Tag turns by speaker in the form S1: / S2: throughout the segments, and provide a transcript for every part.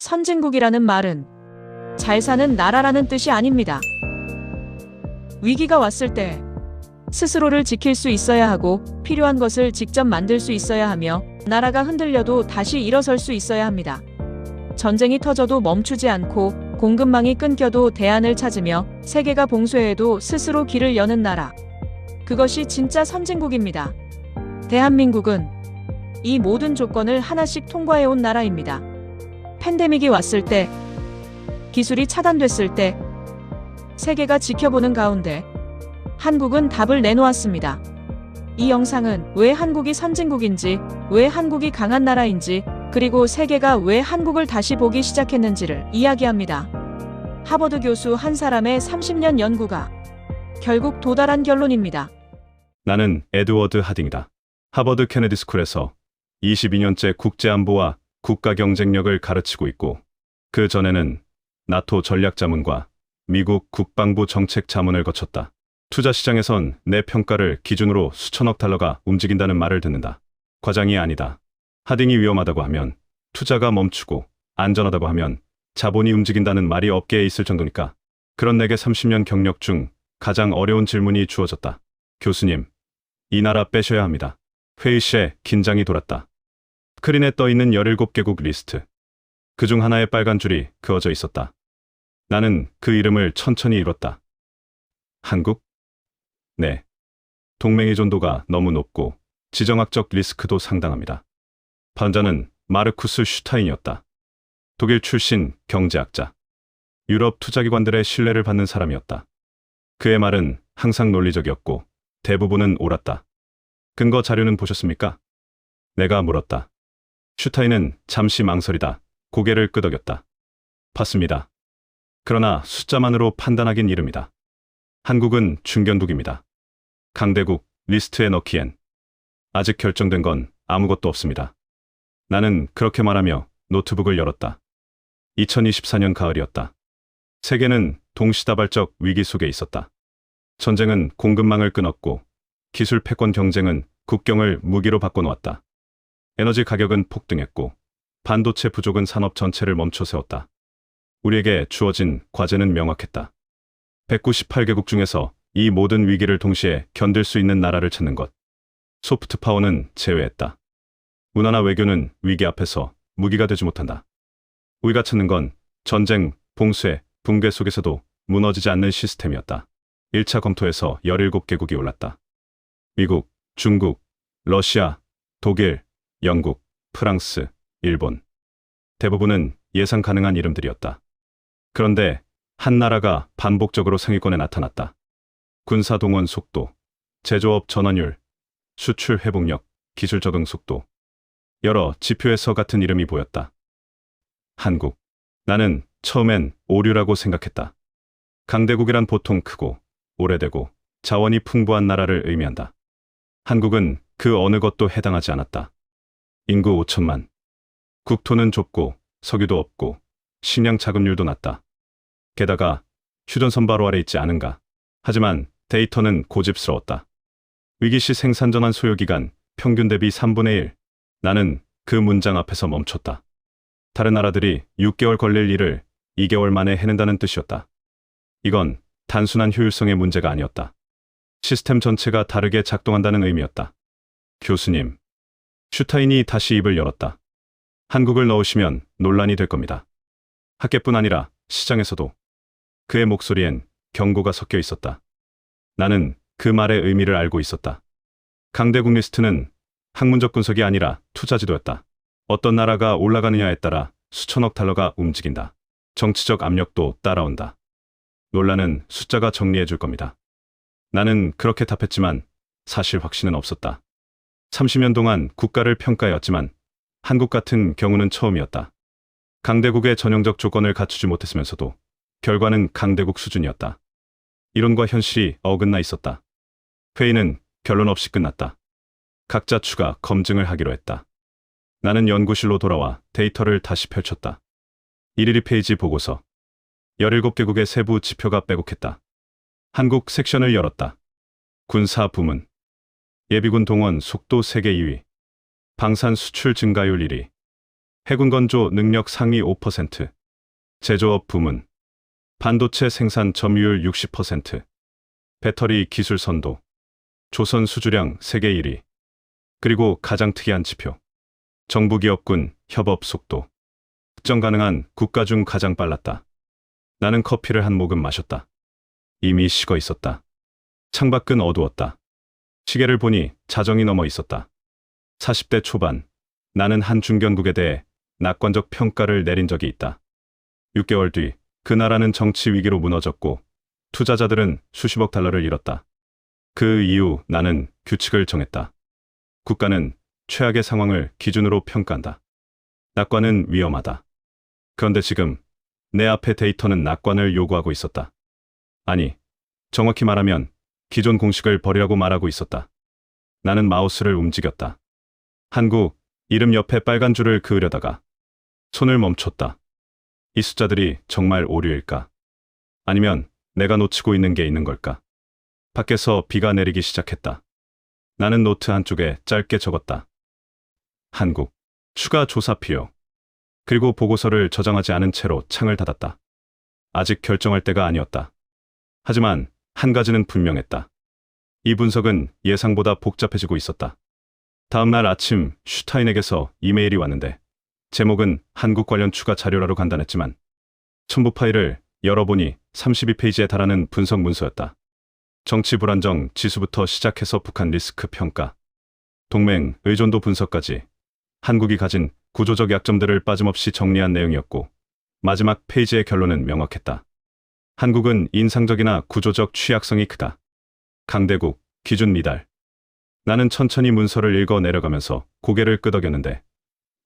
S1: 선진국이라는 말은 잘 사는 나라라는 뜻이 아닙니다. 위기가 왔을 때 스스로를 지킬 수 있어야 하고 필요한 것을 직접 만들 수 있어야 하며 나라가 흔들려도 다시 일어설 수 있어야 합니다. 전쟁이 터져도 멈추지 않고 공급망이 끊겨도 대안을 찾으며 세계가 봉쇄해도 스스로 길을 여는 나라. 그것이 진짜 선진국입니다. 대한민국은 이 모든 조건을 하나씩 통과해온 나라입니다. 팬데믹이 왔을 때, 기술이 차단됐을 때, 세계가 지켜보는 가운데 한국은 답을 내놓았습니다. 이 영상은 왜 한국이 선진국인지, 왜 한국이 강한 나라인지, 그리고 세계가 왜 한국을 다시 보기 시작했는지를 이야기합니다. 하버드 교수 한 사람의 30년 연구가 결국 도달한 결론입니다.
S2: 나는 에드워드 하딩이다. 하버드 케네디 스쿨에서 22년째 국제안보와 국가 경쟁력을 가르치고 있고, 그 전에는 나토 전략자문과 미국 국방부 정책자문을 거쳤다. 투자 시장에선 내 평가를 기준으로 수천억 달러가 움직인다는 말을 듣는다. 과장이 아니다. 하딩이 위험하다고 하면 투자가 멈추고 안전하다고 하면 자본이 움직인다는 말이 업계에 있을 정도니까. 그런 내게 30년 경력 중 가장 어려운 질문이 주어졌다. 교수님, 이 나라 빼셔야 합니다. 회의실에 긴장이 돌았다. 스크린에 떠있는 17개국 리스트. 그중 하나에 빨간 줄이 그어져 있었다. 나는 그 이름을 천천히 읽었다. 한국? 네. 동맹 의존도가 너무 높고 지정학적 리스크도 상당합니다. 반자는 마르쿠스 슈타인이었다. 독일 출신 경제학자. 유럽 투자기관들의 신뢰를 받는 사람이었다. 그의 말은 항상 논리적이었고 대부분은 옳았다. 근거 자료는 보셨습니까? 내가 물었다. 슈타인은 잠시 망설이다 고개를 끄덕였다. 봤습니다. 그러나 숫자만으로 판단하긴 이릅니다. 한국은 중견국입니다. 강대국 리스트에 넣기엔 아직 결정된 건 아무것도 없습니다. 나는 그렇게 말하며 노트북을 열었다. 2024년 가을이었다. 세계는 동시다발적 위기 속에 있었다. 전쟁은 공급망을 끊었고 기술 패권 경쟁은 국경을 무기로 바꿔놓았다. 에너지 가격은 폭등했고 반도체 부족은 산업 전체를 멈춰세웠다. 우리에게 주어진 과제는 명확했다. 198개국 중에서 이 모든 위기를 동시에 견딜 수 있는 나라를 찾는 것. 소프트 파워는 제외했다. 문화나 외교는 위기 앞에서 무기가 되지 못한다. 우리가 찾는 건 전쟁, 봉쇄, 붕괴 속에서도 무너지지 않는 시스템이었다. 1차 검토에서 17개국이 올랐다. 미국, 중국, 러시아, 독일, 영국, 프랑스, 일본. 대부분은 예상 가능한 이름들이었다. 그런데 한 나라가 반복적으로 상위권에 나타났다. 군사 동원 속도, 제조업 전환율, 수출 회복력, 기술 적응 속도. 여러 지표에서 같은 이름이 보였다. 한국. 나는 처음엔 오류라고 생각했다. 강대국이란 보통 크고 오래되고 자원이 풍부한 나라를 의미한다. 한국은 그 어느 것도 해당하지 않았다. 인구 5천만. 국토는 좁고 석유도 없고 식량 자급률도 낮다. 게다가 휴전선 바로 아래 있지 않은가. 하지만 데이터는 고집스러웠다. 위기시 생산 전환 소요기간 평균 대비 3분의 1. 나는 그 문장 앞에서 멈췄다. 다른 나라들이 6개월 걸릴 일을 2개월 만에 해낸다는 뜻이었다. 이건 단순한 효율성의 문제가 아니었다. 시스템 전체가 다르게 작동한다는 의미였다. 교수님. 슈타인이 다시 입을 열었다. 한국을 넣으시면 논란이 될 겁니다. 학계뿐 아니라 시장에서도. 그의 목소리엔 경고가 섞여 있었다. 나는 그 말의 의미를 알고 있었다. 강대국 리스트는 학문적 분석이 아니라 투자 지도였다. 어떤 나라가 올라가느냐에 따라 수천억 달러가 움직인다. 정치적 압력도 따라온다. 논란은 숫자가 정리해 줄 겁니다. 나는 그렇게 답했지만 사실 확신은 없었다. 30년 동안 국가를 평가해왔지만 한국 같은 경우는 처음이었다. 강대국의 전형적 조건을 갖추지 못했으면서도 결과는 강대국 수준이었다. 이론과 현실이 어긋나 있었다. 회의는 결론 없이 끝났다. 각자 추가 검증을 하기로 했다. 나는 연구실로 돌아와 데이터를 다시 펼쳤다. 112페이지 보고서. 17개국의 세부 지표가 빼곡했다. 한국 섹션을 열었다. 군사 부문. 예비군 동원 속도 세계 2위. 방산 수출 증가율 1위. 해군 건조 능력 상위 5%, 제조업 부문, 반도체 생산 점유율 60%, 배터리 기술 선도, 조선 수주량 세계 1위. 그리고 가장 특이한 지표. 정부기업군 협업 속도. 측정 가능한 국가 중 가장 빨랐다. 나는 커피를 한 모금 마셨다. 이미 식어 있었다. 창밖은 어두웠다. 시계를 보니 자정이 넘어 있었다. 40대 초반, 나는 한 중견국에 대해 낙관적 평가를 내린 적이 있다. 6개월 뒤, 그 나라는 정치 위기로 무너졌고 투자자들은 수십억 달러를 잃었다. 그 이후 나는 규칙을 정했다. 국가는 최악의 상황을 기준으로 평가한다. 낙관은 위험하다. 그런데 지금 내 앞에 데이터는 낙관을 요구하고 있었다. 아니, 정확히 말하면 기존 공식을 버리라고 말하고 있었다. 나는 마우스를 움직였다. 한국 이름 옆에 빨간 줄을 그으려다가 손을 멈췄다. 이 숫자들이 정말 오류일까? 아니면 내가 놓치고 있는 게 있는 걸까? 밖에서 비가 내리기 시작했다. 나는 노트 한쪽에 짧게 적었다. 한국, 추가 조사 필요. 그리고 보고서를 저장하지 않은 채로 창을 닫았다. 아직 결정할 때가 아니었다. 하지만 한 가지는 분명했다. 이 분석은 예상보다 복잡해지고 있었다. 다음 날 아침 슈타인에게서 이메일이 왔는데 제목은 한국 관련 추가 자료라로 간단했지만 첨부 파일을 열어보니 32페이지에 달하는 분석 문서였다. 정치 불안정 지수부터 시작해서 북한 리스크 평가, 동맹 의존도 분석까지 한국이 가진 구조적 약점들을 빠짐없이 정리한 내용이었고 마지막 페이지의 결론은 명확했다. 한국은 인상적이나 구조적 취약성이 크다. 강대국, 기준 미달. 나는 천천히 문서를 읽어 내려가면서 고개를 끄덕였는데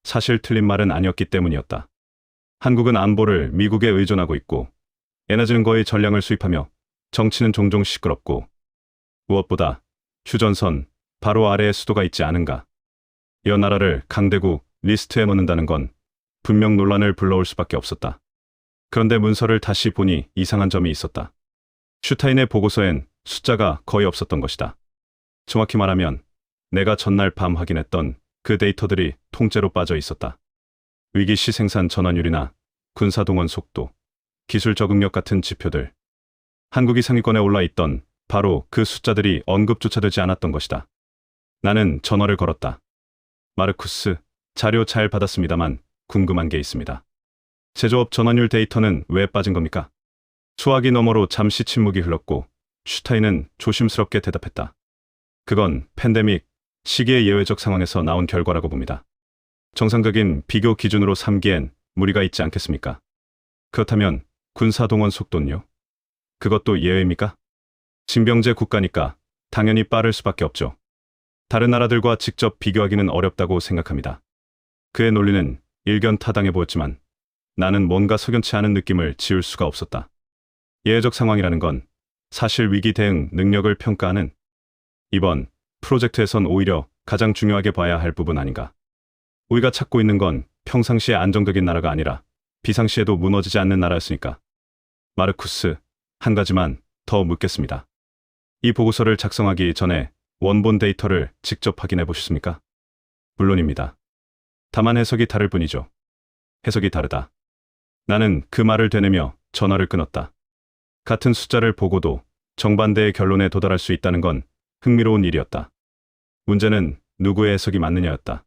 S2: 사실 틀린 말은 아니었기 때문이었다. 한국은 안보를 미국에 의존하고 있고 에너지는 거의 전량을 수입하며 정치는 종종 시끄럽고 무엇보다 휴전선 바로 아래에 수도가 있지 않은가. 이 나라를 강대국 리스트에 넣는다는 건 분명 논란을 불러올 수밖에 없었다. 그런데 문서를 다시 보니 이상한 점이 있었다. 슈타인의 보고서엔 숫자가 거의 없었던 것이다. 정확히 말하면 내가 전날 밤 확인했던 그 데이터들이 통째로 빠져 있었다. 위기 시 생산 전환율이나 군사 동원 속도, 기술 적응력 같은 지표들. 한국이 상위권에 올라 있던 바로 그 숫자들이 언급조차 되지 않았던 것이다. 나는 전화를 걸었다. 마르쿠스, 자료 잘 받았습니다만 궁금한 게 있습니다. 제조업 전환율 데이터는 왜 빠진 겁니까? 수화기 너머로 잠시 침묵이 흘렀고 슈타인은 조심스럽게 대답했다. 그건 팬데믹, 시기의 예외적 상황에서 나온 결과라고 봅니다. 정상적인 비교 기준으로 삼기엔 무리가 있지 않겠습니까? 그렇다면 군사 동원 속도는요? 그것도 예외입니까? 징병제 국가니까 당연히 빠를 수밖에 없죠. 다른 나라들과 직접 비교하기는 어렵다고 생각합니다. 그의 논리는 일견타당해 보였지만 나는 뭔가 석연치 않은 느낌을 지울 수가 없었다. 예외적 상황이라는 건 사실 위기 대응 능력을 평가하는 이번 프로젝트에선 오히려 가장 중요하게 봐야 할 부분 아닌가. 우리가 찾고 있는 건 평상시에 안정적인 나라가 아니라 비상시에도 무너지지 않는 나라였으니까. 마르쿠스, 한 가지만 더 묻겠습니다. 이 보고서를 작성하기 전에 원본 데이터를 직접 확인해 보셨습니까? 물론입니다. 다만 해석이 다를 뿐이죠. 해석이 다르다. 나는 그 말을 되뇌며 전화를 끊었다. 같은 숫자를 보고도 정반대의 결론에 도달할 수 있다는 건 흥미로운 일이었다. 문제는 누구의 해석이 맞느냐였다.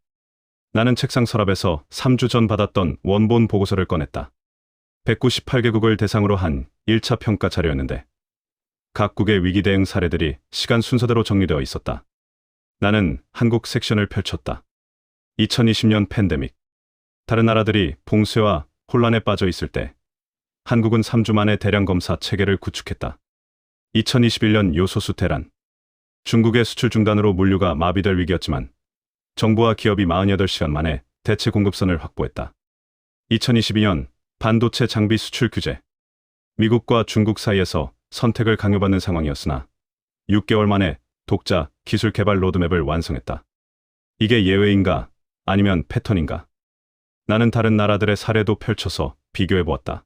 S2: 나는 책상 서랍에서 3주 전 받았던 원본 보고서를 꺼냈다. 198개국을 대상으로 한 1차 평가 자료였는데 각국의 위기 대응 사례들이 시간 순서대로 정리되어 있었다. 나는 한국 섹션을 펼쳤다. 2020년 팬데믹. 다른 나라들이 봉쇄와 혼란에 빠져 있을 때 한국은 3주 만에 대량 검사 체계를 구축했다. 2021년 요소수 대란. 중국의 수출 중단으로 물류가 마비될 위기였지만 정부와 기업이 48시간 만에 대체 공급선을 확보했다. 2022년 반도체 장비 수출 규제. 미국과 중국 사이에서 선택을 강요받는 상황이었으나 6개월 만에 독자 기술 개발 로드맵을 완성했다. 이게 예외인가 아니면 패턴인가? 나는 다른 나라들의 사례도 펼쳐서 비교해보았다.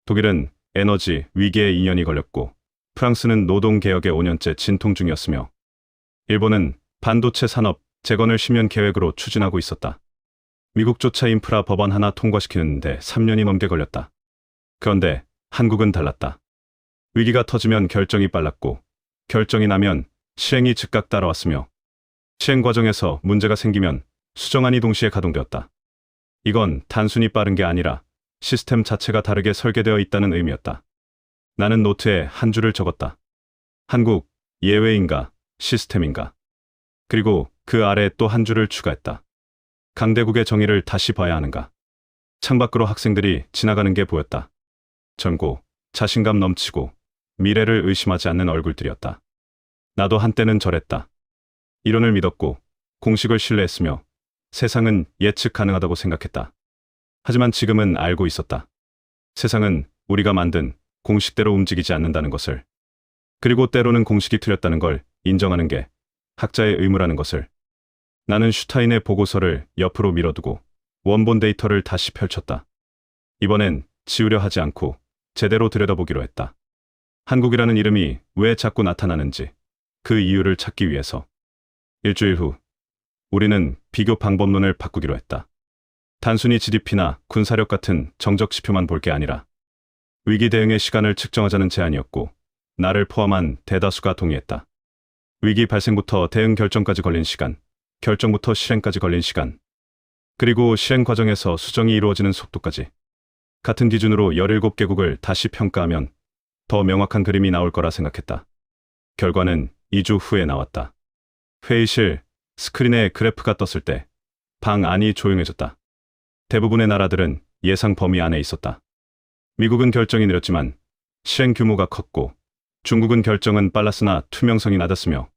S2: 독일은 에너지 위기에 2년이 걸렸고 프랑스는 노동개혁에 5년째 진통 중이었으며 일본은 반도체 산업 재건을 10년 계획으로 추진하고 있었다. 미국조차 인프라 법안 하나 통과시키는데 3년이 넘게 걸렸다. 그런데 한국은 달랐다. 위기가 터지면 결정이 빨랐고, 결정이 나면 실행이 즉각 따라왔으며, 시행 과정에서 문제가 생기면 수정안이 동시에 가동되었다. 이건 단순히 빠른 게 아니라 시스템 자체가 다르게 설계되어 있다는 의미였다. 나는 노트에 한 줄을 적었다. 한국, 예외인가, 시스템인가. 그리고 그 아래에 또 한 줄을 추가했다. 강대국의 정의를 다시 봐야 하는가. 창밖으로 학생들이 지나가는 게 보였다. 젊고 자신감 넘치고 미래를 의심하지 않는 얼굴들이었다. 나도 한때는 저랬다. 이론을 믿었고 공식을 신뢰했으며 세상은 예측 가능하다고 생각했다. 하지만 지금은 알고 있었다. 세상은 우리가 만든 공식대로 움직이지 않는다는 것을. 그리고 때로는 공식이 틀렸다는 걸 인정하는 게 학자의 의무라는 것을. 나는 슈타인의 보고서를 옆으로 밀어두고 원본 데이터를 다시 펼쳤다. 이번엔 지우려 하지 않고 제대로 들여다보기로 했다. 한국이라는 이름이 왜 자꾸 나타나는지 그 이유를 찾기 위해서. 일주일 후 우리는 비교 방법론을 바꾸기로 했다. 단순히 GDP나 군사력 같은 정적 지표만 볼 게 아니라 위기 대응의 시간을 측정하자는 제안이었고, 나를 포함한 대다수가 동의했다. 위기 발생부터 대응 결정까지 걸린 시간, 결정부터 실행까지 걸린 시간, 그리고 실행 과정에서 수정이 이루어지는 속도까지. 같은 기준으로 17개국을 다시 평가하면 더 명확한 그림이 나올 거라 생각했다. 결과는 2주 후에 나왔다. 회의실 스크린에 그래프가 떴을 때 방 안이 조용해졌다. 대부분의 나라들은 예상 범위 안에 있었다. 미국은 결정이 느렸지만 실행 규모가 컸고, 중국은 결정은 빨랐으나 투명성이 낮았으며,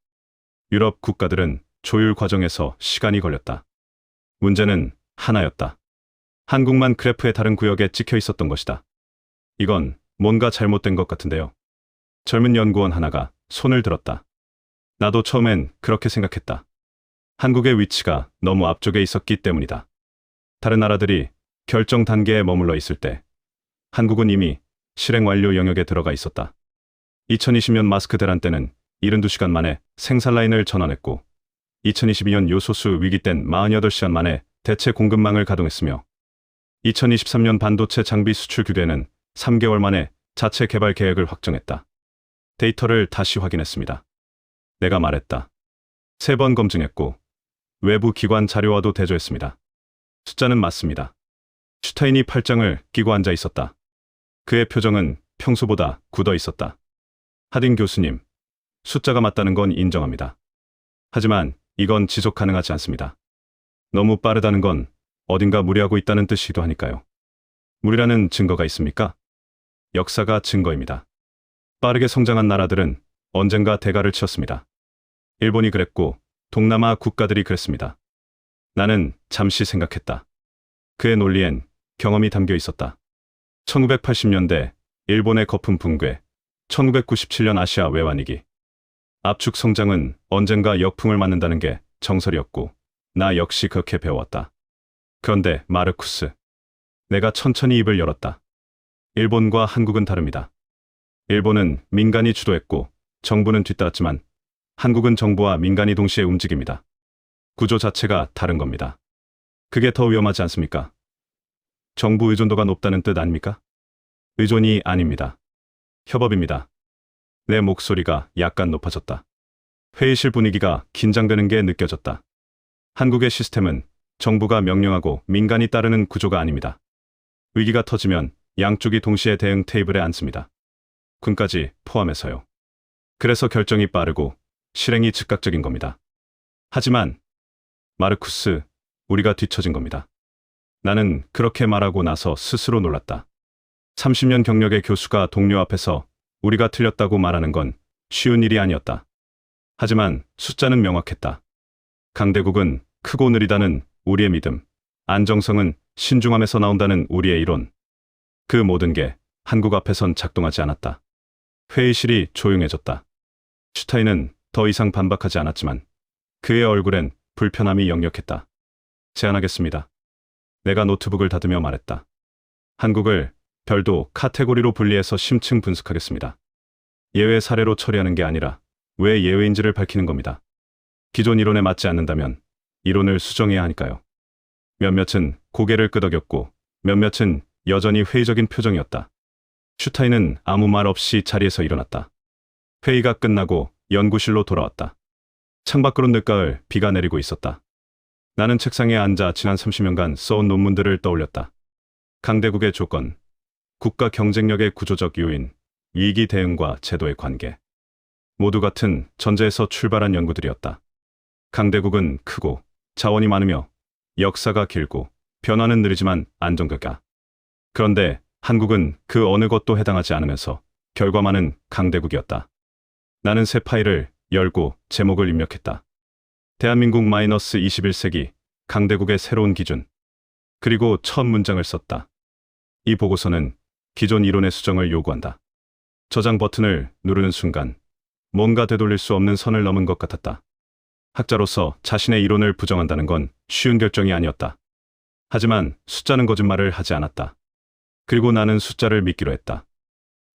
S2: 유럽 국가들은 조율 과정에서 시간이 걸렸다. 문제는 하나였다. 한국만 그래프의 다른 구역에 찍혀 있었던 것이다. 이건 뭔가 잘못된 것 같은데요. 젊은 연구원 하나가 손을 들었다. 나도 처음엔 그렇게 생각했다. 한국의 위치가 너무 앞쪽에 있었기 때문이다. 다른 나라들이 결정 단계에 머물러 있을 때 한국은 이미 실행 완료 영역에 들어가 있었다. 2020년 마스크 대란 때는 72시간 만에 생산 라인을 전환했고, 2022년 요소수 위기 땐 48시간 만에 대체 공급망을 가동했으며, 2023년 반도체 장비 수출 규제는 3개월 만에 자체 개발 계획을 확정했다. 데이터를 다시 확인했습니다. 내가 말했다. 3번 검증했고, 외부 기관 자료와도 대조했습니다. 숫자는 맞습니다. 슈타인이 팔짱을 끼고 앉아 있었다. 그의 표정은 평소보다 굳어 있었다. 하딘 교수님, 숫자가 맞다는 건 인정합니다. 하지만 이건 지속 가능하지 않습니다. 너무 빠르다는 건 어딘가 무리하고 있다는 뜻이기도 하니까요. 무리라는 증거가 있습니까? 역사가 증거입니다. 빠르게 성장한 나라들은 언젠가 대가를 치렀습니다. 일본이 그랬고 동남아 국가들이 그랬습니다. 나는 잠시 생각했다. 그의 논리엔 경험이 담겨 있었다. 1980년대 일본의 거품 붕괴, 1997년 아시아 외환위기. 압축 성장은 언젠가 역풍을 맞는다는 게 정설이었고, 나 역시 그렇게 배워왔다. 그런데 마르쿠스, 내가 천천히 입을 열었다. 일본과 한국은 다릅니다. 일본은 민간이 주도했고 정부는 뒤따랐지만 한국은 정부와 민간이 동시에 움직입니다. 구조 자체가 다른 겁니다. 그게 더 위험하지 않습니까? 정부 의존도가 높다는 뜻 아닙니까? 의존이 아닙니다. 협업입니다. 내 목소리가 약간 높아졌다. 회의실 분위기가 긴장되는 게 느껴졌다. 한국의 시스템은 정부가 명령하고 민간이 따르는 구조가 아닙니다. 위기가 터지면 양쪽이 동시에 대응 테이블에 앉습니다. 군까지 포함해서요. 그래서 결정이 빠르고 실행이 즉각적인 겁니다. 하지만 마르쿠스, 우리가 뒤처진 겁니다. 나는 그렇게 말하고 나서 스스로 놀랐다. 30년 경력의 교수가 동료 앞에서 우리가 틀렸다고 말하는 건 쉬운 일이 아니었다. 하지만 숫자는 명확했다. 강대국은 크고 느리다는 우리의 믿음, 안정성은 신중함에서 나온다는 우리의 이론. 그 모든 게 한국 앞에선 작동하지 않았다. 회의실이 조용해졌다. 슈타인은 더 이상 반박하지 않았지만 그의 얼굴엔 불편함이 역력했다. 제안하겠습니다. 내가 노트북을 닫으며 말했다. 한국을 별도 카테고리로 분리해서 심층 분석하겠습니다. 예외 사례로 처리하는 게 아니라 왜 예외인지를 밝히는 겁니다. 기존 이론에 맞지 않는다면 이론을 수정해야 하니까요. 몇몇은 고개를 끄덕였고 몇몇은 여전히 회의적인 표정이었다. 슈타인은 아무 말 없이 자리에서 일어났다. 회의가 끝나고 연구실로 돌아왔다. 창밖으로 늦가을 비가 내리고 있었다. 나는 책상에 앉아 지난 30년간 써온 논문들을 떠올렸다. 강대국의 조건, 국가 경쟁력의 구조적 요인, 위기 대응과 제도의 관계. 모두 같은 전제에서 출발한 연구들이었다. 강대국은 크고 자원이 많으며 역사가 길고 변화는 느리지만 안정적이다. 그런데 한국은 그 어느 것도 해당하지 않으면서 결과만은 강대국이었다. 나는 새 파일을 열고 제목을 입력했다. 대한민국 -21세기 강대국의 새로운 기준. 그리고 첫 문장을 썼다. 이 보고서는 기존 이론의 수정을 요구한다. 저장 버튼을 누르는 순간 뭔가 되돌릴 수 없는 선을 넘은 것 같았다. 학자로서 자신의 이론을 부정한다는 건 쉬운 결정이 아니었다. 하지만 숫자는 거짓말을 하지 않았다. 그리고 나는 숫자를 믿기로 했다.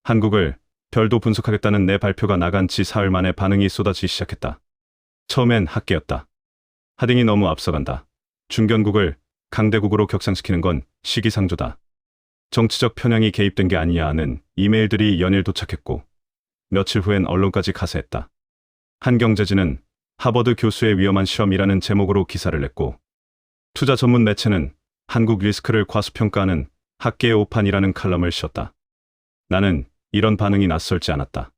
S2: 한국을 별도 분석하겠다는 내 발표가 나간 지 사흘 만에 반응이 쏟아지기 시작했다. 처음엔 학계였다. 하딩이 너무 앞서간다. 중견국을 강대국으로 격상시키는 건 시기상조다. 정치적 편향이 개입된 게 아니냐 하는 이메일들이 연일 도착했고 며칠 후엔 언론까지 가세했다. 한경제지는 하버드 교수의 위험한 실험이라는 제목으로 기사를 냈고 투자 전문 매체는 한국 리스크를 과소평가하는 학계의 오판이라는 칼럼을 씌웠다. 나는 이런 반응이 낯설지 않았다.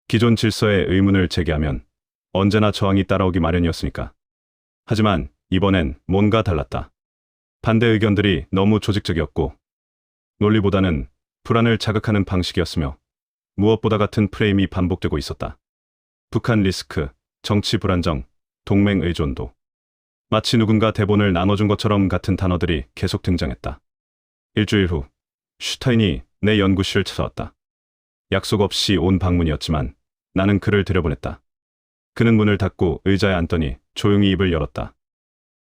S2: 기존 질서에 의문을 제기하면 언제나 저항이 따라오기 마련이었으니까. 하지만 이번엔 뭔가 달랐다. 반대 의견들이 너무 조직적이었고 논리보다는 불안을 자극하는 방식이었으며 무엇보다 같은 프레임이 반복되고 있었다. 북한 리스크, 정치 불안정, 동맹 의존도. 마치 누군가 대본을 나눠준 것처럼 같은 단어들이 계속 등장했다. 일주일 후 슈타인이 내 연구실을 찾아왔다. 약속 없이 온 방문이었지만 나는 그를 들여보냈다. 그는 문을 닫고 의자에 앉더니 조용히 입을 열었다.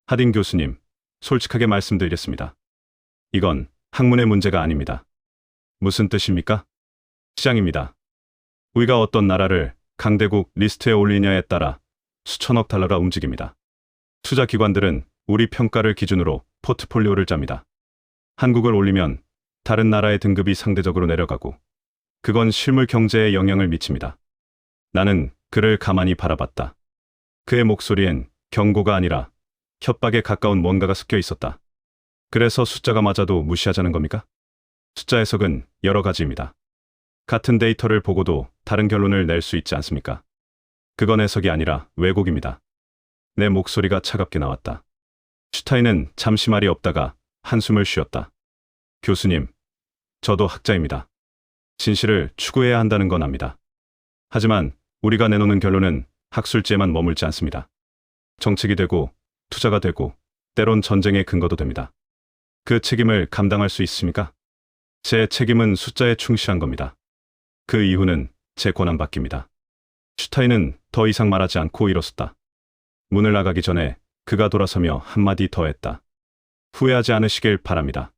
S2: 하딩 교수님, 솔직하게 말씀드리겠습니다. 이건 학문의 문제가 아닙니다. 무슨 뜻입니까? 시장입니다. 우리가 어떤 나라를 강대국 리스트에 올리냐에 따라 수천억 달러가 움직입니다. 투자 기관들은 우리 평가를 기준으로 포트폴리오를 짭니다. 한국을 올리면 다른 나라의 등급이 상대적으로 내려가고 그건 실물 경제에 영향을 미칩니다. 나는 그를 가만히 바라봤다. 그의 목소리엔 경고가 아니라 협박에 가까운 뭔가가 섞여 있었다. 그래서 숫자가 맞아도 무시하자는 겁니까? 숫자 해석은 여러 가지입니다. 같은 데이터를 보고도 다른 결론을 낼 수 있지 않습니까? 그건 해석이 아니라 왜곡입니다. 내 목소리가 차갑게 나왔다. 슈타인은 잠시 말이 없다가 한숨을 쉬었다. 교수님, 저도 학자입니다. 진실을 추구해야 한다는 건 압니다. 하지만 우리가 내놓는 결론은 학술지에만 머물지 않습니다. 정책이 되고 투자가 되고 때론 전쟁의 근거도 됩니다. 그 책임을 감당할 수 있습니까? 제 책임은 숫자에 충실한 겁니다. 그 이후는 제 권한받기입니다. 슈타인은 더 이상 말하지 않고 일어섰다. 문을 나가기 전에 그가 돌아서며 한마디 더 했다. 후회하지 않으시길 바랍니다.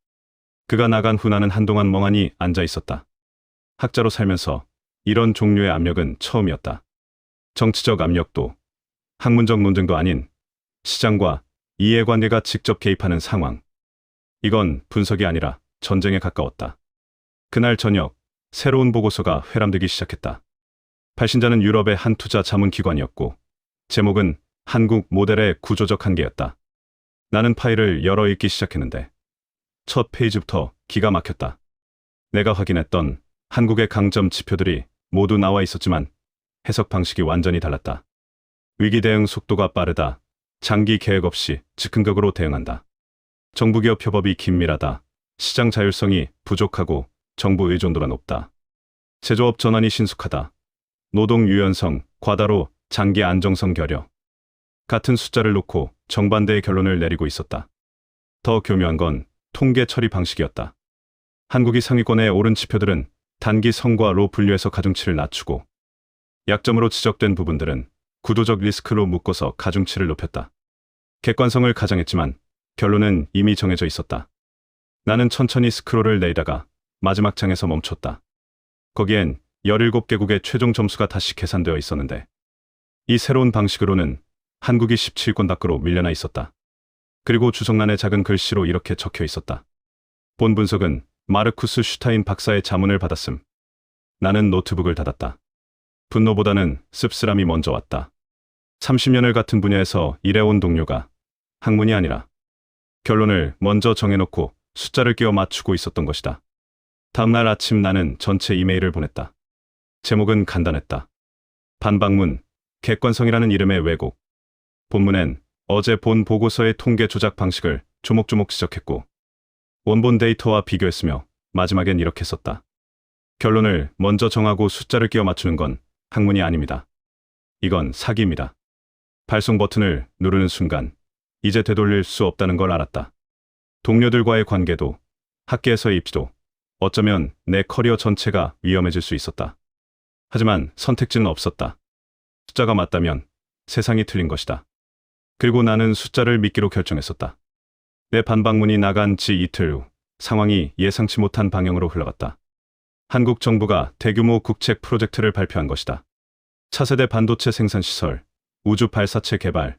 S2: 그가 나간 후 나는 한동안 멍하니 앉아 있었다. 학자로 살면서 이런 종류의 압력은 처음이었다. 정치적 압력도, 학문적 논쟁도 아닌 시장과 이해관계가 직접 개입하는 상황. 이건 분석이 아니라 전쟁에 가까웠다. 그날 저녁, 새로운 보고서가 회람되기 시작했다. 발신자는 유럽의 한 투자 자문 기관이었고, 제목은 한국 모델의 구조적 한계였다. 나는 파일을 열어 읽기 시작했는데, 첫 페이지부터 기가 막혔다. 내가 확인했던 한국의 강점 지표들이 모두 나와 있었지만, 해석 방식이 완전히 달랐다. 위기 대응 속도가 빠르다. 장기 계획 없이 즉흥적으로 대응한다. 정부기업 협업이 긴밀하다. 시장 자율성이 부족하고 정부 의존도가 높다. 제조업 전환이 신속하다. 노동 유연성, 과다로 장기 안정성 결여. 같은 숫자를 놓고 정반대의 결론을 내리고 있었다. 더 교묘한 건 통계 처리 방식이었다. 한국이 상위권에 오른 지표들은 단기 성과로 분류해서 가중치를 낮추고 약점으로 지적된 부분들은 구도적 리스크로 묶어서 가중치를 높였다. 객관성을 가장했지만 결론은 이미 정해져 있었다. 나는 천천히 스크롤을 내리다가 마지막 장에서 멈췄다. 거기엔 17개국의 최종 점수가 다시 계산되어 있었는데 이 새로운 방식으로는 한국이 17권 밖으로 밀려나 있었다. 그리고 주석란에 작은 글씨로 이렇게 적혀 있었다. 본 분석은 마르쿠스 슈타인 박사의 자문을 받았음. 나는 노트북을 닫았다. 분노보다는 씁쓸함이 먼저 왔다. 30년을 같은 분야에서 일해온 동료가 학문이 아니라 결론을 먼저 정해놓고 숫자를 끼워 맞추고 있었던 것이다. 다음날 아침 나는 전체 이메일을 보냈다. 제목은 간단했다. 반박문, 객관성이라는 이름의 왜곡. 본문엔 어제 본 보고서의 통계 조작 방식을 조목조목 지적했고 원본 데이터와 비교했으며 마지막엔 이렇게 썼다. 결론을 먼저 정하고 숫자를 끼워 맞추는 건 학문이 아닙니다. 이건 사기입니다. 발송 버튼을 누르는 순간 이제 되돌릴 수 없다는 걸 알았다. 동료들과의 관계도 학계에서의 입지도 어쩌면 내 커리어 전체가 위험해질 수 있었다. 하지만 선택지는 없었다. 숫자가 맞다면 세상이 틀린 것이다. 그리고 나는 숫자를 믿기로 결정했었다. 내 반박문이 나간 지 이틀 후 상황이 예상치 못한 방향으로 흘러갔다. 한국 정부가 대규모 국책 프로젝트를 발표한 것이다. 차세대 반도체 생산시설, 우주 발사체 개발,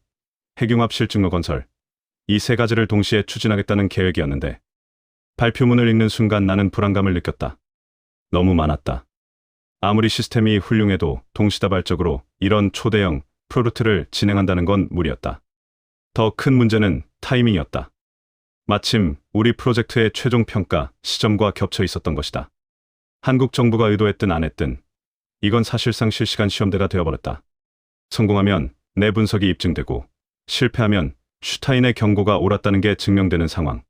S2: 핵융합 실증로 건설, 이 세 가지를 동시에 추진하겠다는 계획이었는데 발표문을 읽는 순간 나는 불안감을 느꼈다. 너무 많았다. 아무리 시스템이 훌륭해도 동시다발적으로 이런 초대형 프로젝트를 진행한다는 건 무리였다. 더 큰 문제는 타이밍이었다. 마침 우리 프로젝트의 최종 평가 시점과 겹쳐 있었던 것이다. 한국 정부가 의도했든 안 했든 이건 사실상 실시간 시험대가 되어버렸다. 성공하면 내 분석이 입증되고 실패하면 슈타인의 경고가 옳았다는 게 증명되는 상황.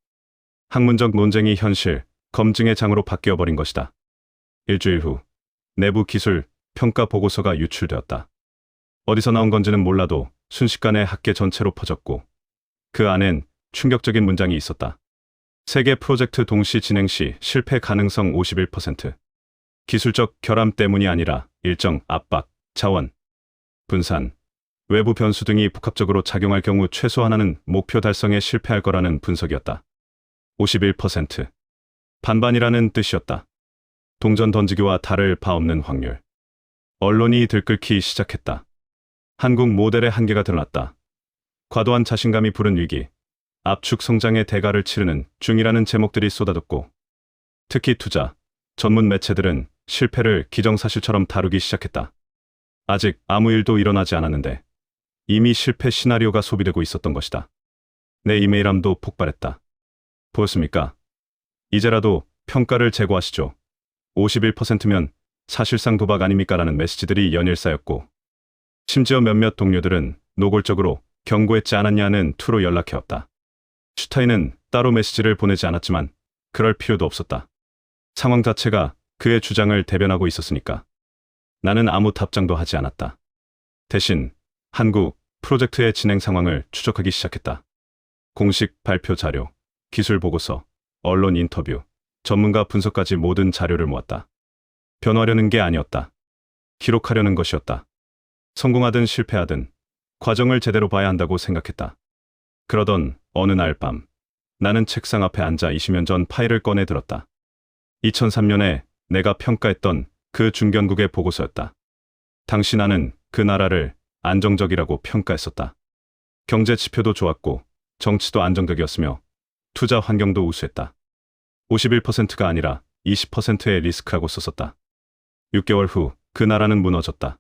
S2: 학문적 논쟁이 현실, 검증의 장으로 바뀌어버린 것이다. 일주일 후 내부 기술 평가 보고서가 유출되었다. 어디서 나온 건지는 몰라도 순식간에 학계 전체로 퍼졌고 그 안엔 충격적인 문장이 있었다. 세계 프로젝트 동시 진행 시 실패 가능성 51%. 기술적 결함 때문이 아니라 일정 압박, 자원, 분산, 외부 변수 등이 복합적으로 작용할 경우 최소 하나는 목표 달성에 실패할 거라는 분석이었다. 51%. 반반이라는 뜻이었다. 동전 던지기와 다를 바 없는 확률. 언론이 들끓기 시작했다. 한국 모델의 한계가 드러났다. 과도한 자신감이 부른 위기, 압축 성장의 대가를 치르는 중이라는 제목들이 쏟아졌고 특히 투자, 전문 매체들은 실패를 기정사실처럼 다루기 시작했다. 아직 아무 일도 일어나지 않았는데 이미 실패 시나리오가 소비되고 있었던 것이다. 내 이메일함도 폭발했다. 보였습니까? 이제라도 평가를 제고하시죠. 51%면 사실상 도박 아닙니까? 라는 메시지들이 연일 쌓였고 심지어 몇몇 동료들은 노골적으로 경고했지 않았냐는 투로 연락해왔다. 슈타인은 따로 메시지를 보내지 않았지만 그럴 필요도 없었다. 상황 자체가 그의 주장을 대변하고 있었으니까. 나는 아무 답장도 하지 않았다. 대신 한국 프로젝트의 진행 상황을 추적하기 시작했다. 공식 발표 자료, 기술 보고서, 언론 인터뷰, 전문가 분석까지 모든 자료를 모았다. 변화하려는 게 아니었다. 기록하려는 것이었다. 성공하든 실패하든 과정을 제대로 봐야 한다고 생각했다. 그러던 어느 날 밤, 나는 책상 앞에 앉아 20년 전 파일을 꺼내 들었다. 2003년에 내가 평가했던 그 중견국의 보고서였다. 당시 나는 그 나라를 안정적이라고 평가했었다. 경제 지표도 좋았고 정치도 안정적이었으며 투자 환경도 우수했다. 51%가 아니라 20%의 리스크라고 썼었다. 6개월 후 그 나라는 무너졌다.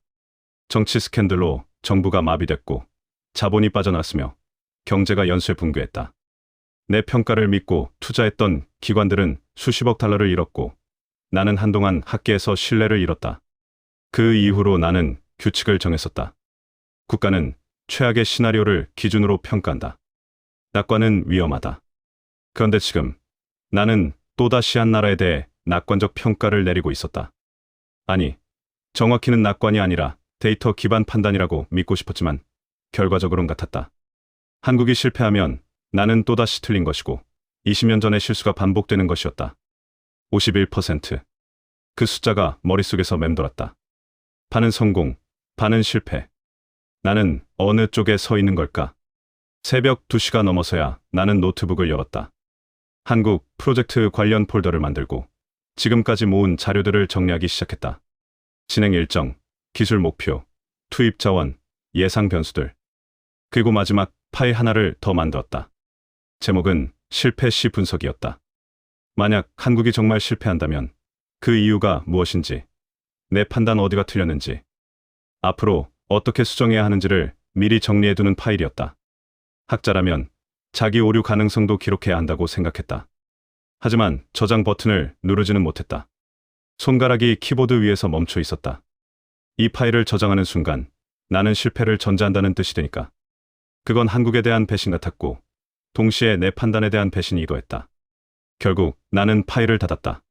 S2: 정치 스캔들로 정부가 마비됐고 자본이 빠져나왔으며 경제가 연쇄 붕괴했다. 내 평가를 믿고 투자했던 기관들은 수십억 달러를 잃었고 나는 한동안 학계에서 신뢰를 잃었다. 그 이후로 나는 규칙을 정했었다. 국가는 최악의 시나리오를 기준으로 평가한다. 낙관은 위험하다. 그런데 지금 나는 또다시 한 나라에 대해 낙관적 평가를 내리고 있었다. 아니, 정확히는 낙관이 아니라 데이터 기반 판단이라고 믿고 싶었지만 결과적으론 같았다. 한국이 실패하면 나는 또다시 틀린 것이고 20년 전의 실수가 반복되는 것이었다. 51%. 그 숫자가 머릿속에서 맴돌았다. 반은 성공, 반은 실패. 나는 어느 쪽에 서 있는 걸까? 새벽 2시가 넘어서야 나는 노트북을 열었다. 한국 프로젝트 관련 폴더를 만들고 지금까지 모은 자료들을 정리하기 시작했다. 진행 일정, 기술 목표, 투입 자원, 예상 변수들. 그리고 마지막 파일 하나를 더 만들었다. 제목은 실패 시 분석이었다. 만약 한국이 정말 실패한다면 그 이유가 무엇인지, 내 판단 어디가 틀렸는지, 앞으로 어떻게 수정해야 하는지를 미리 정리해두는 파일이었다. 학자라면 자기 오류 가능성도 기록해야 한다고 생각했다. 하지만 저장 버튼을 누르지는 못했다. 손가락이 키보드 위에서 멈춰 있었다. 이 파일을 저장하는 순간 나는 실패를 전제한다는 뜻이 되니까. 그건 한국에 대한 배신 같았고 동시에 내 판단에 대한 배신이기도 했다. 결국 나는 파일을 닫았다.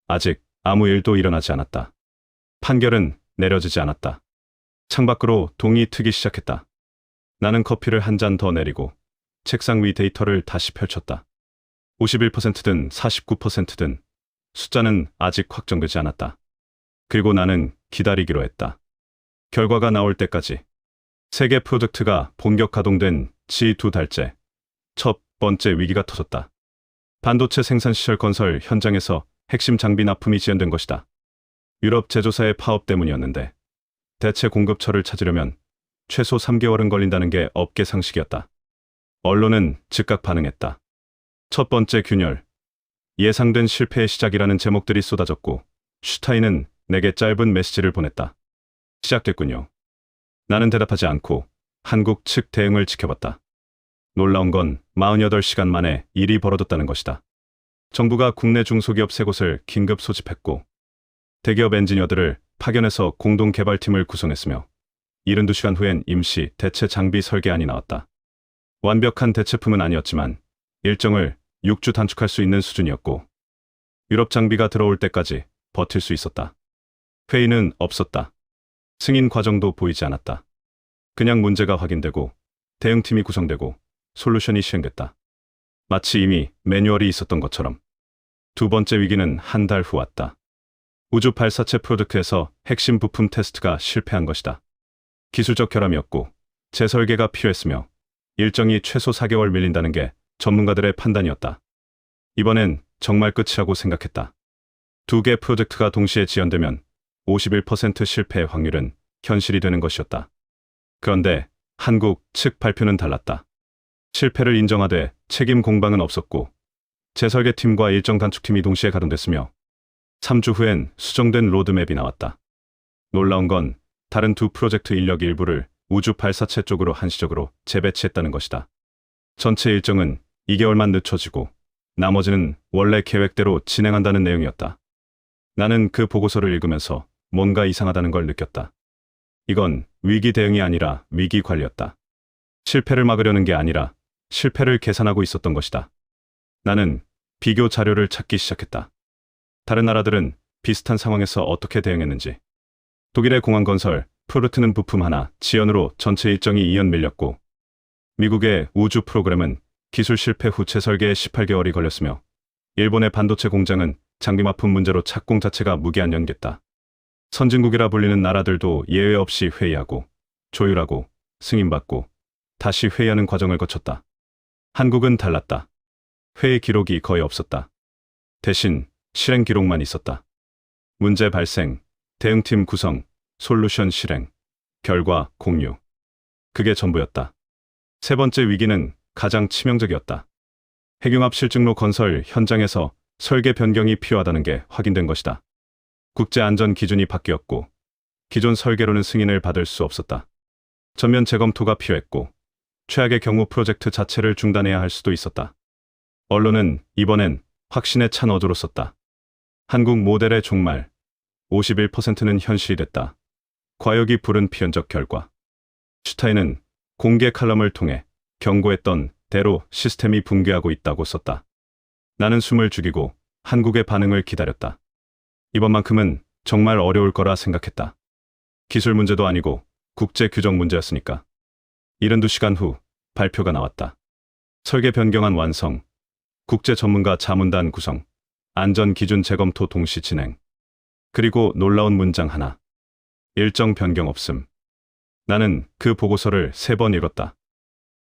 S2: 아직 아무 일도 일어나지 않았다. 판결은 내려지지 않았다. 창밖으로 동이 트기 시작했다. 나는 커피를 한 잔 더 내리고 책상 위 데이터를 다시 펼쳤다. 51%든 49%든 숫자는 아직 확정되지 않았다. 그리고 나는 기다리기로 했다. 결과가 나올 때까지. 세계 프로젝트가 본격 가동된 지 2달째. 첫 번째 위기가 터졌다. 반도체 생산시설 건설 현장에서 핵심 장비 납품이 지연된 것이다. 유럽 제조사의 파업 때문이었는데 대체 공급처를 찾으려면 최소 3개월은 걸린다는 게 업계 상식이었다. 언론은 즉각 반응했다. 첫 번째 균열. 예상된 실패의 시작이라는 제목들이 쏟아졌고 슈타인은 내게 짧은 메시지를 보냈다. 시작됐군요. 나는 대답하지 않고 한국 측 대응을 지켜봤다. 놀라운 건 48시간 만에 일이 벌어졌다는 것이다. 정부가 국내 중소기업 3곳을 긴급 소집했고 대기업 엔지니어들을 파견해서 공동 개발팀을 구성했으며 72시간 후엔 임시 대체 장비 설계안이 나왔다. 완벽한 대체품은 아니었지만 일정을 6주 단축할 수 있는 수준이었고 유럽 장비가 들어올 때까지 버틸 수 있었다. 회의는 없었다. 승인 과정도 보이지 않았다. 그냥 문제가 확인되고 대응팀이 구성되고 솔루션이 시행됐다. 마치 이미 매뉴얼이 있었던 것처럼. 두 번째 위기는 한 달 후 왔다. 우주 발사체 프로젝트에서 핵심 부품 테스트가 실패한 것이다. 기술적 결함이었고 재설계가 필요했으며 일정이 최소 4개월 밀린다는 게 전문가들의 판단이었다. 이번엔 정말 끝이라고 생각했다. 2개 프로젝트가 동시에 지연되면 51% 실패의 확률은 현실이 되는 것이었다. 그런데 한국 측 발표는 달랐다. 실패를 인정하되 책임 공방은 없었고 재설계팀과 일정 단축팀이 동시에 가동됐으며 3주 후엔 수정된 로드맵이 나왔다. 놀라운 건 다른 두 프로젝트 인력 일부를 우주 발사체 쪽으로 한시적으로 재배치했다는 것이다. 전체 일정은 2개월만 늦춰지고 나머지는 원래 계획대로 진행한다는 내용이었다. 나는 그 보고서를 읽으면서 뭔가 이상하다는 걸 느꼈다. 이건 위기 대응이 아니라 위기 관리였다. 실패를 막으려는 게 아니라 실패를 계산하고 있었던 것이다. 나는 비교 자료를 찾기 시작했다. 다른 나라들은 비슷한 상황에서 어떻게 대응했는지. 독일의 공항 건설 프로르트는 부품 하나 지연으로 전체 일정이 2년 밀렸고 미국의 우주 프로그램은 기술 실패 후 재설계에 18개월이 걸렸으며 일본의 반도체 공장은 장비 납품 문제로 착공 자체가 무기한 연기했다. 선진국이라 불리는 나라들도 예외 없이 회의하고 조율하고 승인받고 다시 회의하는 과정을 거쳤다. 한국은 달랐다. 회의 기록이 거의 없었다. 대신 실행 기록만 있었다. 문제 발생, 대응팀 구성, 솔루션 실행, 결과 공유. 그게 전부였다. 세 번째 위기는 가장 치명적이었다. 핵융합 실증로 건설 현장에서 설계 변경이 필요하다는 게 확인된 것이다. 국제안전 기준이 바뀌었고 기존 설계로는 승인을 받을 수 없었다. 전면 재검토가 필요했고 최악의 경우 프로젝트 자체를 중단해야 할 수도 있었다. 언론은 이번엔 확신에 찬 어조로 썼다. 한국 모델의 종말, 51%는 현실이 됐다. 과욕이 부른 필연적 결과. 슈타인은 공개 칼럼을 통해 경고했던 대로 시스템이 붕괴하고 있다고 썼다. 나는 숨을 죽이고 한국의 반응을 기다렸다. 이번만큼은 정말 어려울 거라 생각했다. 기술 문제도 아니고 국제 규정 문제였으니까. 72시간 후 발표가 나왔다. 설계 변경안 완성, 국제 전문가 자문단 구성, 안전 기준 재검토 동시 진행. 그리고 놀라운 문장 하나. 일정 변경 없음. 나는 그 보고서를 3번 읽었다.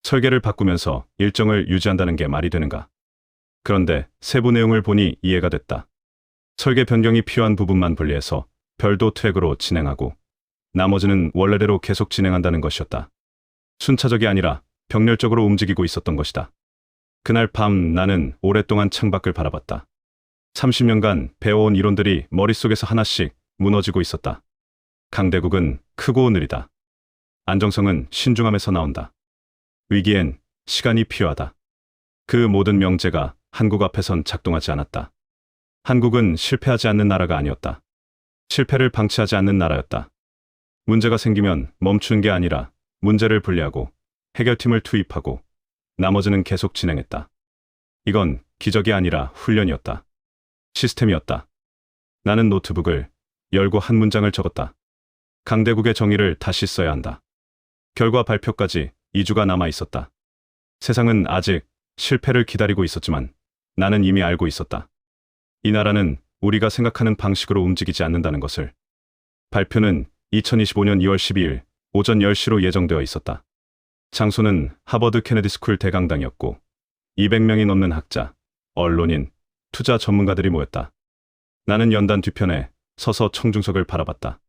S2: 설계를 바꾸면서 일정을 유지한다는 게 말이 되는가? 그런데 세부 내용을 보니 이해가 됐다. 설계 변경이 필요한 부분만 분리해서 별도 트랙으로 진행하고 나머지는 원래대로 계속 진행한다는 것이었다. 순차적이 아니라 병렬적으로 움직이고 있었던 것이다. 그날 밤 나는 오랫동안 창밖을 바라봤다. 30년간 배워온 이론들이 머릿속에서 하나씩 무너지고 있었다. 강대국은 크고 느리다. 안정성은 신중함에서 나온다. 위기엔 시간이 필요하다. 그 모든 명제가 한국 앞에선 작동하지 않았다. 한국은 실패하지 않는 나라가 아니었다. 실패를 방치하지 않는 나라였다. 문제가 생기면 멈추는 게 아니라 문제를 분리하고 해결팀을 투입하고 나머지는 계속 진행했다. 이건 기적이 아니라 훈련이었다. 시스템이었다. 나는 노트북을 열고 한 문장을 적었다. 강대국의 정의를 다시 써야 한다. 결과 발표까지 2주가 남아 있었다. 세상은 아직 실패를 기다리고 있었지만 나는 이미 알고 있었다. 이 나라는 우리가 생각하는 방식으로 움직이지 않는다는 것을. 발표는 2025년 2월 12일 오전 10시로 예정되어 있었다. 장소는 하버드 케네디 스쿨 대강당이었고 200명이 넘는 학자, 언론인, 투자 전문가들이 모였다. 나는 연단 뒤편에 서서 청중석을 바라봤다.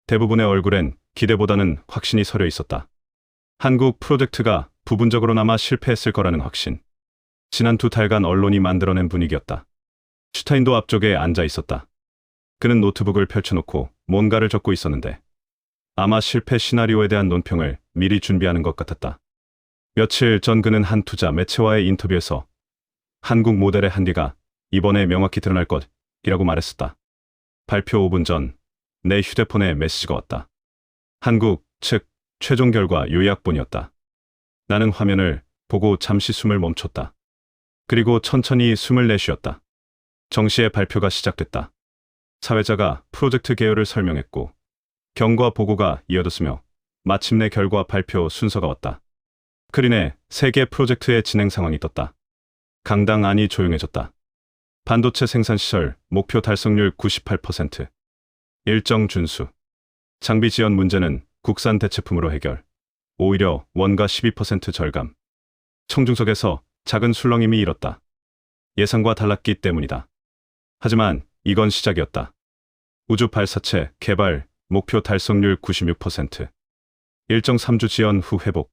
S2: 대부분의 얼굴엔 기대보다는 확신이 서려 있었다. 한국 프로젝트가 부분적으로나마 실패했을 거라는 확신. 지난 2달간 언론이 만들어낸 분위기였다. 슈타인도 앞쪽에 앉아 있었다. 그는 노트북을 펼쳐놓고 뭔가를 적고 있었는데 아마 실패 시나리오에 대한 논평을 미리 준비하는 것 같았다. 며칠 전 그는 한 투자 매체와의 인터뷰에서 한국 모델의 한계가 이번에 명확히 드러날 것이라고 말했었다. 발표 5분 전 내 휴대폰에 메시지가 왔다. 한국 측 최종 결과 요약본이었다. 나는 화면을 보고 잠시 숨을 멈췄다. 그리고 천천히 숨을 내쉬었다. 정시의 발표가 시작됐다. 사회자가 프로젝트 개요를 설명했고 경과 보고가 이어졌으며 마침내 결과 발표 순서가 왔다. 스크린에 3개 프로젝트의 진행 상황이 떴다. 강당 안이 조용해졌다. 반도체 생산시설 목표 달성률 98%. 일정 준수. 장비 지원 문제는 국산 대체품으로 해결. 오히려 원가 12% 절감. 청중석에서 작은 술렁임이 일었다. 예상과 달랐기 때문이다. 하지만 이건 시작이었다. 우주 발사체 개발 목표 달성률 96%. 일정 3주 지연 후 회복.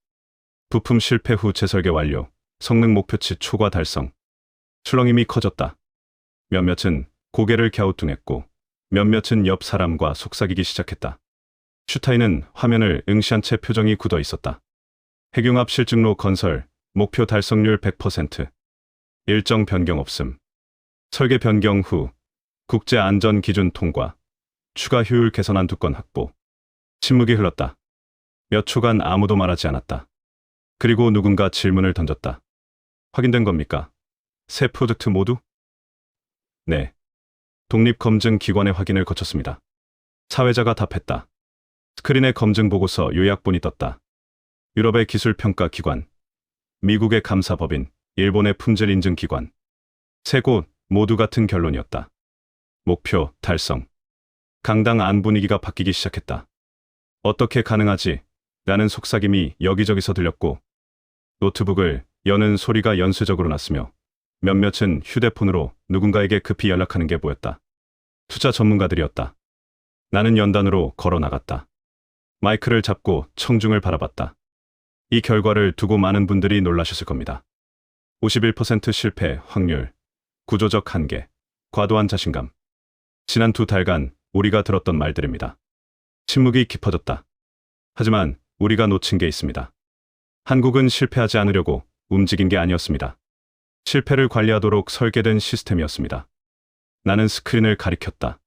S2: 부품 실패 후 재설계 완료. 성능 목표치 초과 달성. 술렁임이 커졌다. 몇몇은 고개를 갸우뚱했고 몇몇은 옆 사람과 속삭이기 시작했다. 슈타인은 화면을 응시한 채 표정이 굳어 있었다. 핵융합 실증로 건설 목표 달성률 100%. 일정 변경 없음. 설계 변경 후 국제안전기준 통과. 추가 효율 개선안 2건 확보. 침묵이 흘렀다. 몇 초간 아무도 말하지 않았다. 그리고 누군가 질문을 던졌다. 확인된 겁니까? 새 프로젝트 모두? 네. 독립검증기관의 확인을 거쳤습니다. 사회자가 답했다. 스크린에 검증 보고서 요약본이 떴다. 유럽의 기술평가기관, 미국의 감사법인, 일본의 품질인증기관. 3곳 모두 같은 결론이었다. 목표 달성. 강당 안 분위기가 바뀌기 시작했다. 어떻게 가능하지? 라는 속삭임이 여기저기서 들렸고 노트북을 여는 소리가 연쇄적으로 났으며 몇몇은 휴대폰으로 누군가에게 급히 연락하는 게 보였다. 투자 전문가들이었다. 나는 연단으로 걸어 나갔다. 마이크를 잡고 청중을 바라봤다. 이 결과를 두고 많은 분들이 놀라셨을 겁니다. 51% 실패 확률, 구조적 한계, 과도한 자신감. 지난 2달간 우리가 들었던 말들입니다. 침묵이 깊어졌다. 하지만 우리가 놓친 게 있습니다. 한국은 실패하지 않으려고 움직인 게 아니었습니다. 실패를 관리하도록 설계된 시스템이었습니다. 나는 스크린을 가리켰다.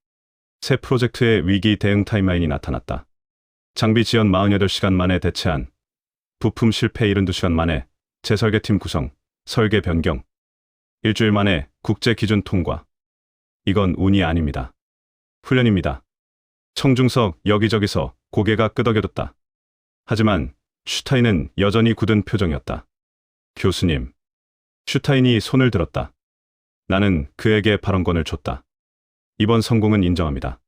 S2: 새 프로젝트의 위기 대응 타임라인이 나타났다. 장비 지연 48시간 만에 대체한, 부품 실패 72시간 만에 재설계팀 구성, 설계 변경, 일주일 만에 국제 기준 통과. 이건 운이 아닙니다. 훈련입니다. 청중석 여기저기서 고개가 끄덕여졌다. 하지만 슈타인은 여전히 굳은 표정이었다. 교수님. 슈타인이 손을 들었다. 나는 그에게 발언권을 줬다. 이번 성공은 인정합니다.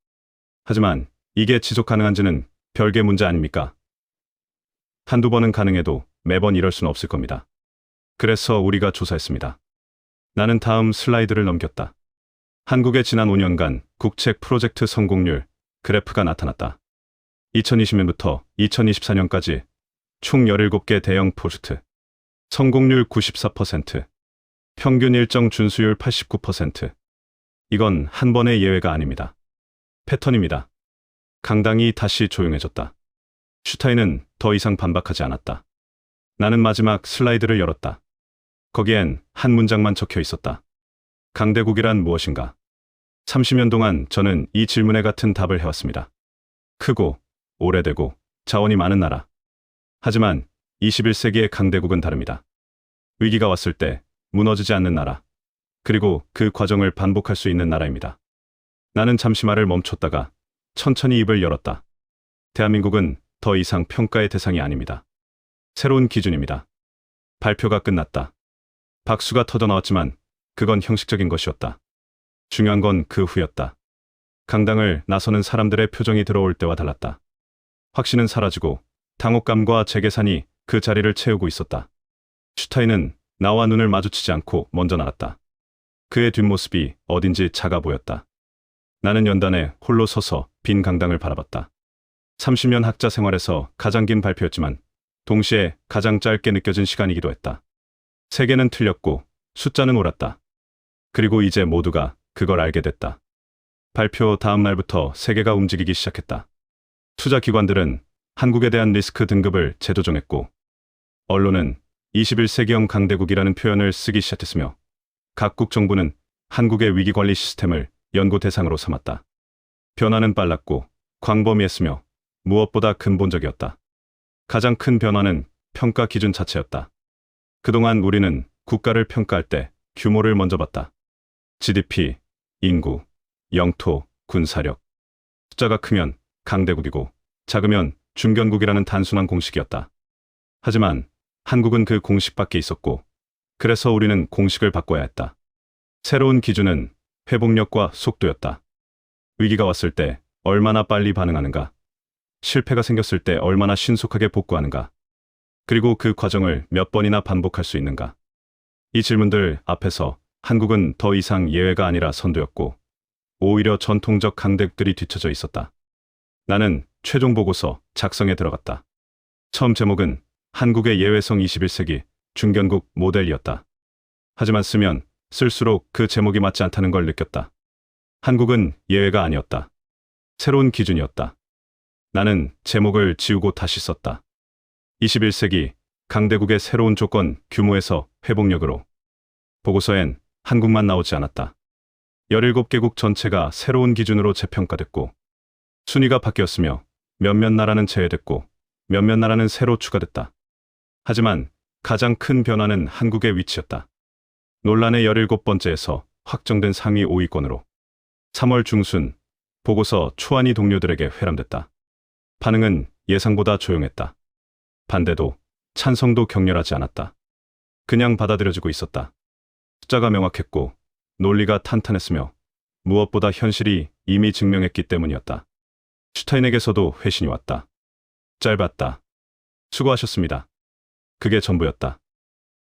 S2: 하지만 이게 지속 가능한지는 별개 문제 아닙니까? 한두 번은 가능해도 매번 이럴 수는 없을 겁니다. 그래서 우리가 조사했습니다. 나는 다음 슬라이드를 넘겼다. 한국의 지난 5년간 국책 프로젝트 성공률 그래프가 나타났다. 2020년부터 2024년까지 총 17개 대형 프로젝트. 성공률 94%. 평균 일정 준수율 89%. 이건 한 번의 예외가 아닙니다. 패턴입니다. 강당이 다시 조용해졌다. 슈타인은 더 이상 반박하지 않았다. 나는 마지막 슬라이드를 열었다. 거기엔 한 문장만 적혀 있었다. 강대국이란 무엇인가? 30년 동안 저는 이 질문에 같은 답을 해왔습니다. 크고, 오래되고, 자원이 많은 나라. 하지만 21세기의 강대국은 다릅니다. 위기가 왔을 때 무너지지 않는 나라. 그리고 그 과정을 반복할 수 있는 나라입니다. 나는 잠시 말을 멈췄다가 천천히 입을 열었다. 대한민국은 더 이상 평가의 대상이 아닙니다. 새로운 기준입니다. 발표가 끝났다. 박수가 터져나왔지만 그건 형식적인 것이었다. 중요한 건 그 후였다. 강당을 나서는 사람들의 표정이 들어올 때와 달랐다. 확신은 사라지고 당혹감과 재계산이 그 자리를 채우고 있었다. 슈타인은 나와 눈을 마주치지 않고 먼저 나갔다. 그의 뒷모습이 어딘지 작아 보였다. 나는 연단에 홀로 서서 빈 강당을 바라봤다. 30년 학자 생활에서 가장 긴 발표였지만 동시에 가장 짧게 느껴진 시간이기도 했다. 세계는 틀렸고 숫자는 옳았다. 그리고 이제 모두가 그걸 알게 됐다. 발표 다음 날부터 세계가 움직이기 시작했다. 투자 기관들은 한국에 대한 리스크 등급을 재조정했고, 언론은 21세기형 강대국이라는 표현을 쓰기 시작했으며, 각국 정부는 한국의 위기관리 시스템을 연구 대상으로 삼았다. 변화는 빨랐고 광범위했으며 무엇보다 근본적이었다. 가장 큰 변화는 평가 기준 자체였다. 그동안 우리는 국가를 평가할 때 규모를 먼저 봤다. GDP, 인구, 영토, 군사력. 숫자가 크면 강대국이고 작으면 중견국이라는 단순한 공식이었다. 하지만 한국은 그 공식 밖에 있었고, 그래서 우리는 공식을 바꿔야 했다. 새로운 기준은 회복력과 속도였다. 위기가 왔을 때 얼마나 빨리 반응하는가, 실패가 생겼을 때 얼마나 신속하게 복구하는가, 그리고 그 과정을 몇 번이나 반복할 수 있는가. 이 질문들 앞에서 한국은 더 이상 예외가 아니라 선두였고, 오히려 전통적 강대국들이 뒤처져 있었다. 나는 최종 보고서 작성에 들어갔다. 처음 제목은 한국의 예외성 21세기 중견국 모델이었다. 하지만 쓰면 쓸수록 그 제목이 맞지 않다는 걸 느꼈다. 한국은 예외가 아니었다. 새로운 기준이었다. 나는 제목을 지우고 다시 썼다. 21세기 강대국의 새로운 조건, 규모에서 회복력으로. 보고서엔 한국만 나오지 않았다. 17개국 전체가 새로운 기준으로 재평가됐고, 순위가 바뀌었으며 몇몇 나라는 제외됐고 몇몇 나라는 새로 추가됐다. 하지만 가장 큰 변화는 한국의 위치였다. 논란의 17번째에서 확정된 상위 5위권으로. 3월 중순, 보고서 초안이 동료들에게 회람됐다. 반응은 예상보다 조용했다. 반대도, 찬성도 격렬하지 않았다. 그냥 받아들여지고 있었다. 숫자가 명확했고 논리가 탄탄했으며 무엇보다 현실이 이미 증명했기 때문이었다. 슈타인에게서도 회신이 왔다. 짧았다. 수고하셨습니다. 그게 전부였다.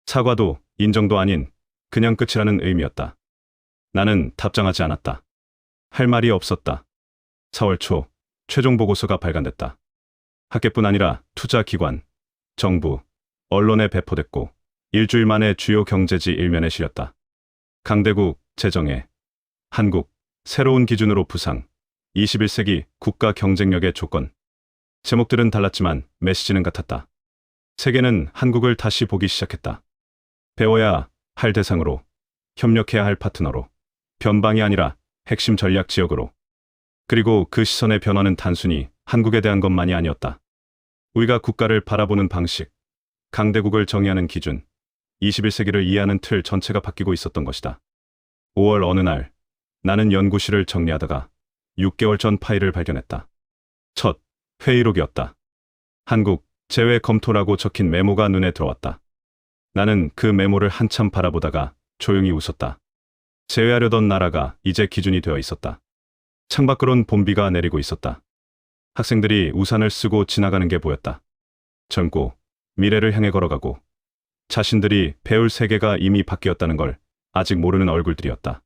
S2: 사과도 인정도 아닌 그냥 끝이라는 의미였다. 나는 답장하지 않았다. 할 말이 없었다. 4월 초 최종 보고서가 발간됐다. 학계뿐 아니라 투자기관, 정부, 언론에 배포됐고 일주일 만에 주요 경제지 일면에 실렸다. 강대국 재정에 한국 새로운 기준으로 부상, 21세기 국가 경쟁력의 조건. 제목들은 달랐지만 메시지는 같았다. 세계는 한국을 다시 보기 시작했다. 배워야 할 대상으로, 협력해야 할 파트너로, 변방이 아니라 핵심 전략 지역으로. 그리고 그 시선의 변화는 단순히 한국에 대한 것만이 아니었다. 우리가 국가를 바라보는 방식, 강대국을 정의하는 기준, 21세기를 이해하는 틀 전체가 바뀌고 있었던 것이다. 5월 어느 날, 나는 연구실을 정리하다가 6개월 전 파일을 발견했다. 첫 회의록이었다. 한국 제외 검토라고 적힌 메모가 눈에 들어왔다. 나는 그 메모를 한참 바라보다가 조용히 웃었다. 제외하려던 나라가 이제 기준이 되어 있었다. 창밖으론 봄비가 내리고 있었다. 학생들이 우산을 쓰고 지나가는 게 보였다. 젊고 미래를 향해 걸어가고 자신들이 배울 세계가 이미 바뀌었다는 걸 아직 모르는 얼굴들이었다.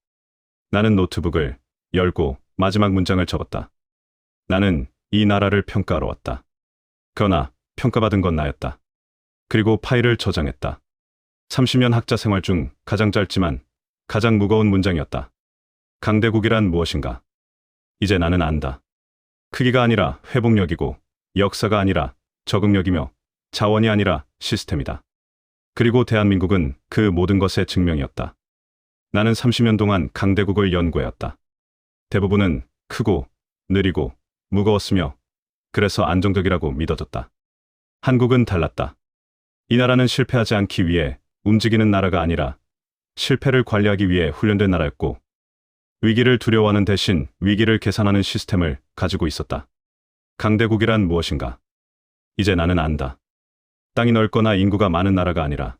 S2: 나는 노트북을 열고 마지막 문장을 적었다. 나는 이 나라를 평가하러 왔다. 그러나 평가받은 건 나였다. 그리고 파일을 저장했다. 30년 학자 생활 중 가장 짧지만 가장 무거운 문장이었다. 강대국이란 무엇인가? 이제 나는 안다. 크기가 아니라 회복력이고 역사가 아니라 적응력이며 자원이 아니라 시스템이다. 그리고 대한민국은 그 모든 것의 증명이었다. 나는 30년 동안 강대국을 연구해왔다. 대부분은 크고 느리고 무거웠으며 그래서 안정적이라고 믿어졌다. 한국은 달랐다. 이 나라는 실패하지 않기 위해 움직이는 나라가 아니라 실패를 관리하기 위해 훈련된 나라였고 위기를 두려워하는 대신 위기를 계산하는 시스템을 가지고 있었다. 강대국이란 무엇인가? 이제 나는 안다. 땅이 넓거나 인구가 많은 나라가 아니라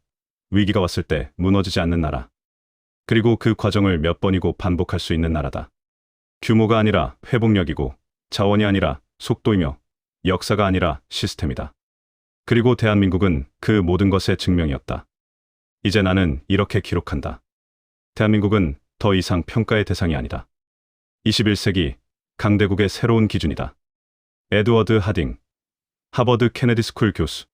S2: 위기가 왔을 때 무너지지 않는 나라. 그리고 그 과정을 몇 번이고 반복할 수 있는 나라다. 규모가 아니라 회복력이고 자원이 아니라 속도이며 역사가 아니라 시스템이다. 그리고 대한민국은 그 모든 것의 증명이었다. 이제 나는 이렇게 기록한다. 대한민국은 더 이상 평가의 대상이 아니다. 21세기 강대국의 새로운 기준이다. 에드워드 하딩, 하버드 케네디 스쿨 교수.